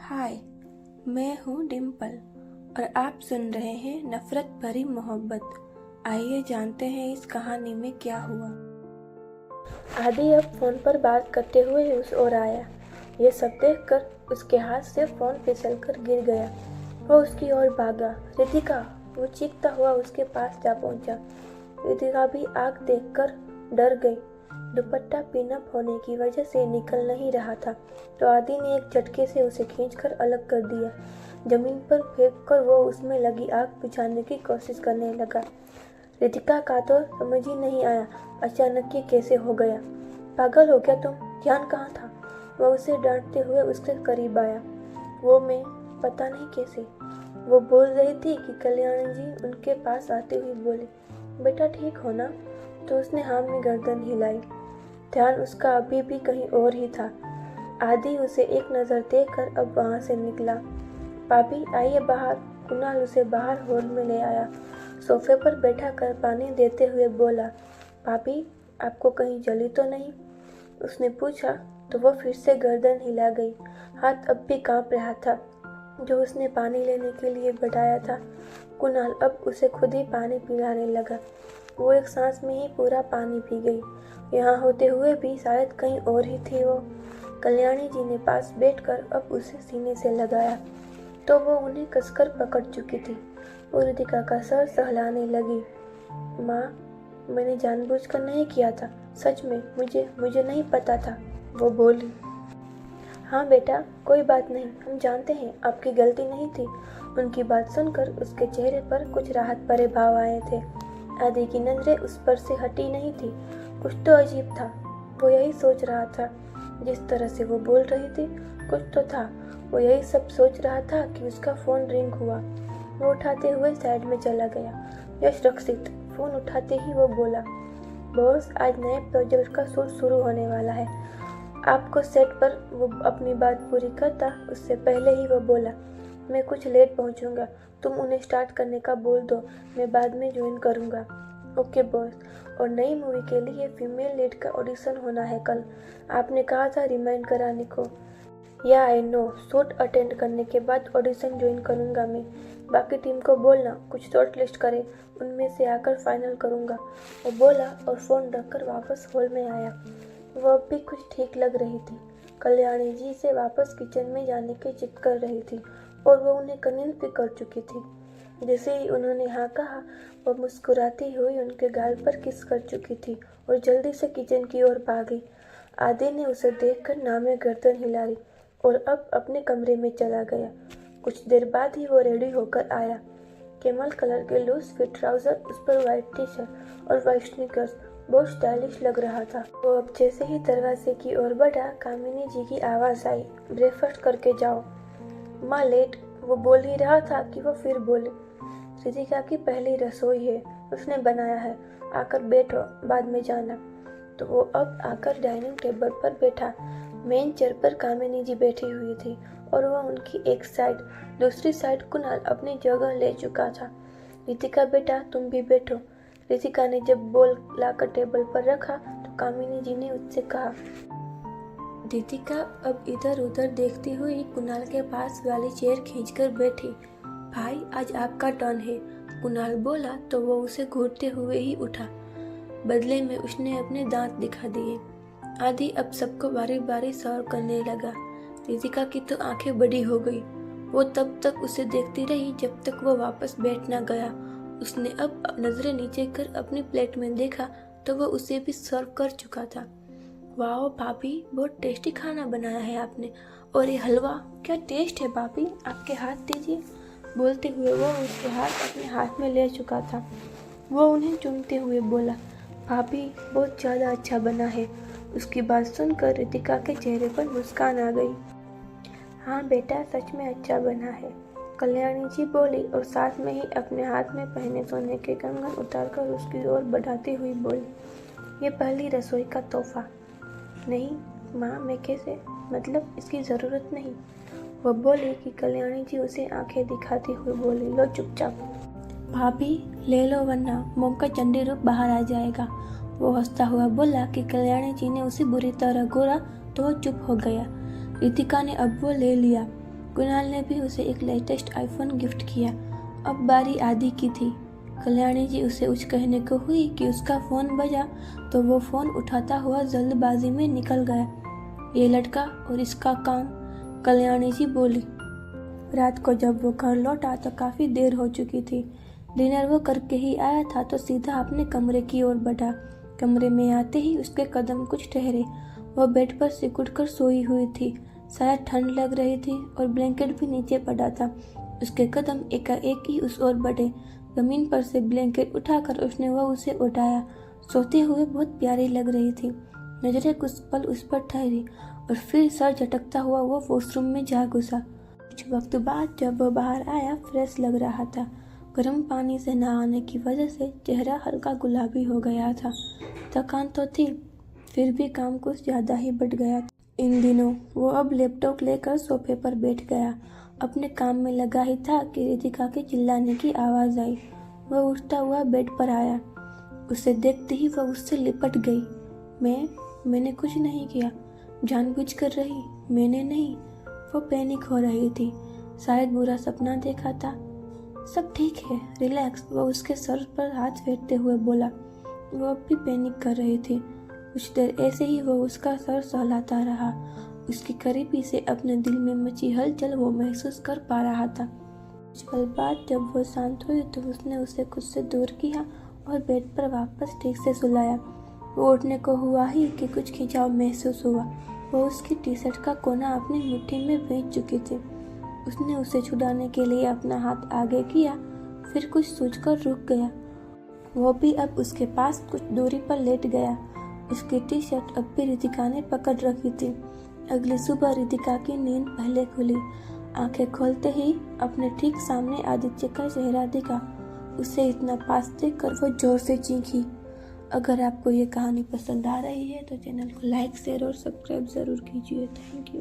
हाय, मैं हूँ डिम्पल और आप सुन रहे हैं नफरत भरी मोहब्बत। आइए जानते हैं इस कहानी में क्या हुआ। आदि अब फोन पर बात करते हुए उस ओर आया। यह सब देखकर उसके हाथ से फोन फिसलकर गिर गया। वो उसकी ओर भागा। रितिका, वो चीखता हुआ उसके पास जा पहुंचा। रितिका भी आग देखकर डर गई। दुपट्टा पिनअप होने की वजह से निकल नहीं रहा था, तो आदि ने एक झटके से उसे खींचकर अलग कर दिया। जमीन पर फेंककर वो उसमें लगी आग बुझाने की कोशिश करने लगा। रितिका का तो समझ ही नहीं आया अचानक ये कैसे हो गया। पागल हो क्या तुम? ध्यान कहाँ था? वह उसे डांटते हुए उसके करीब आया। वो मैं पता नहीं कैसे। वो बोल रही थी कि कल्याणी जी उनके पास आते हुए बोली, बेटा ठीक हो ना? तो उसने हाँ में गर्दन हिलाई। ध्यान उसका अभी भी कहीं और ही था। आदि उसे एक नज़र देकर अब वहां से निकला। पापी आइए बाहर। कुणाल उसे बाहर हॉल में ले आया। सोफे पर बैठा कर पानी देते हुए बोला, पापी आपको कहीं जली तो नहीं? उसने पूछा तो वो फिर से गर्दन हिला गई। हाथ अब भी कांप रहा था जो उसने पानी लेने के लिए बढ़ाया था। कुणाल अब उसे खुद ही पानी पिलाने लगा। वो एक सांस में ही पूरा पानी पी गई। यहाँ होते हुए भी शायद कहीं और ही थी वो। कल्याणी जी ने पास बैठकर अब उसे सीने से लगाया तो वो उन्हें कसकर पकड़ चुकी थी और रितिका का सर सहलाने लगी। माँ, मैंने जानबूझकर नहीं किया था, सच में मुझे नहीं पता था, वो बोली। हाँ बेटा, कोई बात नहीं, हम जानते हैं आपकी गलती नहीं थी। उनकी बात सुनकर उसके चेहरे पर कुछ राहत भरे भाव आए थे। आदि की नजरें उस पर से हटी नहीं थी। कुछ तो अजीब था। वो यही सोच रहा था। जिस तरह से वो बोल रही थी कुछ तो था। वो यही सब सोच रहा था कि उसका फोन रिंग हुआ। वो उठाते हुए साइड में चला गया। यश रक्षित। फोन उठाते ही वो बोला, बॉस आज नए प्रोजेक्ट का शूट शुरू होने वाला है। आपको सेट पर वो अपनी बात पूरी करता उससे पहले ही वो बोला, मैं कुछ लेट पहुंचूंगा, तुम उन्हें स्टार्ट करने का बोल दो, मैं बाद में ज्वाइन करूंगा। Okay boss. और नई मूवी के लिए फीमेल लीड का ऑडिशन होना है कल। आपने कहा था रिमाइंड कराने को। या आई नो, शूट अटेंड करने के बाद ऑडिशन ज्वाइन करूंगा मैं। बाकी टीम को बोलना कुछ शॉर्ट लिस्ट करे, उनमें से आकर फाइनल करूंगा। वो बोला और फोन रखकर वापस हॉल में आया। वो अब भी कुछ ठीक लग रही थी। कल्याणी जी से वापस किचन में जाने की जिद कर रही थी और वो उन्हें कन्विंस भी कर चुकी थी। जैसे ही उन्होंने हाँ कहा, वो मुस्कुराती हुई उनके गाल पर किस कर चुकी थी और जल्दी से किचन की ओर भागी। आदि ने उसे देखकर नामे गर्दन हिलाई और अब अपने कमरे में चला गया। कुछ देर बाद ही वो रेडी होकर आया। कैमल कलर के लूज फिट ट्राउजर, उस पर व्हाइट टी शर्ट और व्हाइट स्नीकर्स, बहुत स्टाइलिश लग रहा था। वो अब जैसे ही दरवाजे की ओर बढ़ा, कामिनी जी की आवाज आई, ब्रेकफास्ट करके जाओ। माँ लेट, वो बोल ही रहा था कि वो फिर बोले, रितिका की पहली रसोई है, उसने बनाया है, आकर बैठो, बाद में जाना। तो वो अब आकर डाइनिंग टेबल पर बैठा। मेन चेयर पर कामिनी जी बैठी हुई थी और वह उनकी एक साइड, दूसरी साइड कुणाल अपनी जगह ले चुका था। रितिका बेटा तुम भी बैठो। रितिका ने जब बोल लाकर टेबल पर रखा तो कामिनी जी ने उससे कहा। रितिका अब इधर उधर देखती हुई कुणाल के पास वाली चेयर खींचकर बैठी। भाई आज आपका टर्न है, कुणाल बोला तो वो उसे घूरते हुए ही उठा। बदले में उसने अपने दांत दिखा दिए। आदि अब सबको बारी बारी सर्व करने लगा। रितिका की तो आंखें बड़ी हो गई। वो तब तक उसे देखती रही जब तक वो वापस बैठ ना गया। उसने अब नजरें नीचे कर अपनी प्लेट में देखा तो वो उसे भी सर्व कर चुका था। वाह भाभी, बहुत टेस्टी खाना बनाया है आपने। और ये हलवा, क्या टेस्ट है भाभी, आपके हाथ दीजिए। बोलते हुए वो उसके हाथ अपने हाथ में ले चुका था। वो उन्हें चूमते हुए बोला, भाभी बहुत ज़्यादा अच्छा बना है। उसकी बात सुनकर रितिका के चेहरे पर मुस्कान आ गई। हाँ बेटा, सच में अच्छा बना है, कल्याणी जी बोली और साथ में ही अपने हाथ में पहने सोने के कंगन उतारकर उसकी ओर बढ़ाती हुई बोली, ये पहली रसोई का तोहफा। नहीं माँ, मैं कैसे, मतलब इसकी ज़रूरत नहीं। वह बोली कि कल्याणी जी उसे आंखें दिखाती हुई बोली, लो चुपचाप। भाभी ले लो वरना मोम का चंडी रूप बाहर आ जाएगा। वो हंसता हुआ बोला कि कल्याणी जी ने उसे बुरी तरह घूरा तो वो चुप हो गया। रितिका ने अब वो ले लिया। कुणाल ने भी उसे एक लेटेस्ट आईफोन गिफ्ट किया। अब बारी आदि की थी। कल्याणी जी उसे कुछ कहने को हुई कि उसका फ़ोन बजा तो वो फ़ोन उठाता हुआ जल्दबाजी में निकल गया। ये लड़का और इसका काम, कल्याणी जी बोली। रात को जब वो घर लौटा तो काफ़ी देर हो चुकी थी। डिनर वो करके ही आया था तो सीधा अपने कमरे की ओर बढ़ा। कमरे में आते ही उसके कदम कुछ ठहरे। वो बेड पर सिकुड़ कर सोई हुई थी। शायद ठंड लग रही थी और ब्लैंकेट भी नीचे पड़ा था। उसके कदम एकाएक ही उस ओर बढ़े। जमीन पर से ब्लैंकेट उठाकर उसने वह उसे उठाया। सोते हुए बहुत प्यारी लग रही थी। नजरें कुछ पल उस पर ठहरी और फिर सर झटकता हुआ वो वॉशरूम में जा घुसा। कुछ वक्त बाद जब वो बाहर आया, फ्रेश लग रहा था। गर्म पानी से नहाने की वजह से चेहरा हल्का गुलाबी हो गया था। थकान तो थी, फिर भी काम कुछ ज़्यादा ही बढ़ गया था। इन दिनों वो अब लैपटॉप लेकर सोफे पर बैठ गया। अपने काम में लगा ही था कि रितिका के चिल्लाने की आवाज़ आई। वह उठता हुआ बेड पर आया। उसे देखते ही वह उससे लिपट गई। मैंने कुछ नहीं किया, जानबूझकर रही, मैंने नहीं। वो पैनिक हो रही थी, शायद बुरा सपना देखा था। सब ठीक है, रिलैक्स, वो उसके सर पर हाथ फेरते हुए बोला। वो अब भी पैनिक कर रही थी। कुछ देर ऐसे ही वो उसका सर सहलाता रहा। उसकी करीबी से अपने दिल में मची हलचल वो महसूस कर पा रहा था। कुछ पल बाद जब वो शांत हुई तो उसने उसे खुद से दूर किया और बेड पर वापस ठीक से सुलाया। वो उठने को हुआ ही कि कुछ खिंचाव महसूस हुआ। वो उसकी टी शर्ट का कोना अपनी मुट्ठी में भेज चुकी थी। उसने उसे छुड़ाने के लिए अपना हाथ आगे किया, फिर कुछ सोचकर रुक गया। वो भी अब उसके पास कुछ दूरी पर लेट गया। उसकी टी शर्ट अब भी रितिका ने पकड़ रखी थी। अगली सुबह रितिका की नींद पहले खुली। आंखें खोलते ही अपने ठीक सामने आदित्य का चेहरा दिखा। उसे इतना पास देखकर वो जोर से चीखी। अगर आपको ये कहानी पसंद आ रही है तो चैनल को लाइक, शेयर और सब्सक्राइब ज़रूर कीजिए। Thank you.